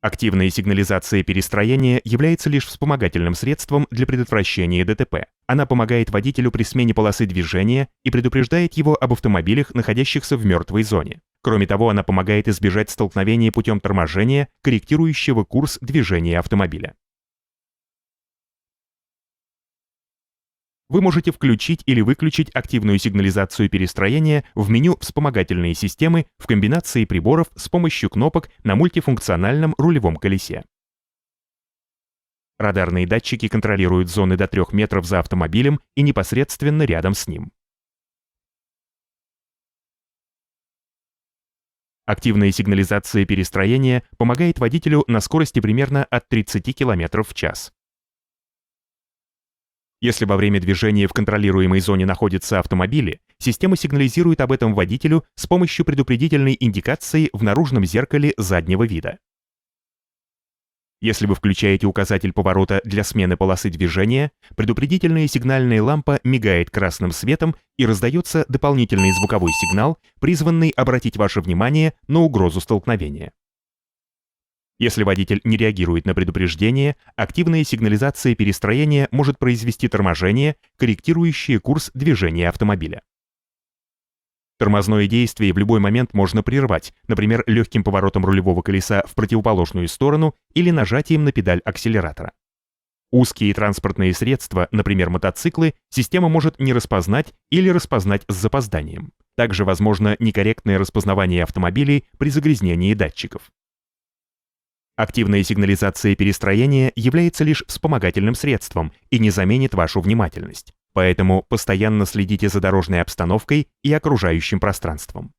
Активная сигнализация перестроения является лишь вспомогательным средством для предотвращения ДТП. Она помогает водителю при смене полосы движения и предупреждает его об автомобилях, находящихся в мертвой зоне. Кроме того, она помогает избежать столкновения путем торможения, корректирующего курс движения автомобиля. Вы можете включить или выключить активную сигнализацию перестроения в меню «Вспомогательные системы» в комбинации приборов с помощью кнопок на мультифункциональном рулевом колесе. Радарные датчики контролируют зоны до 3 метров за автомобилем и непосредственно рядом с ним. Активная сигнализация перестроения помогает водителю на скорости примерно от 30 км в час. Если во время движения в контролируемой зоне находятся автомобили, система сигнализирует об этом водителю с помощью предупредительной индикации в наружном зеркале заднего вида. Если вы включаете указатель поворота для смены полосы движения, предупредительная сигнальная лампа мигает красным светом и раздается дополнительный звуковой сигнал, призванный обратить ваше внимание на угрозу столкновения. Если водитель не реагирует на предупреждение, активная сигнализация перестроения может произвести торможение, корректирующее курс движения автомобиля. Тормозное действие в любой момент можно прервать, например, легким поворотом рулевого колеса в противоположную сторону или нажатием на педаль акселератора. Узкие транспортные средства, например, мотоциклы, система может не распознать или распознать с запозданием. Также возможно некорректное распознавание автомобилей при загрязнении датчиков. Активная сигнализация перестроения является лишь вспомогательным средством и не заменит вашу внимательность. Поэтому постоянно следите за дорожной обстановкой и окружающим пространством.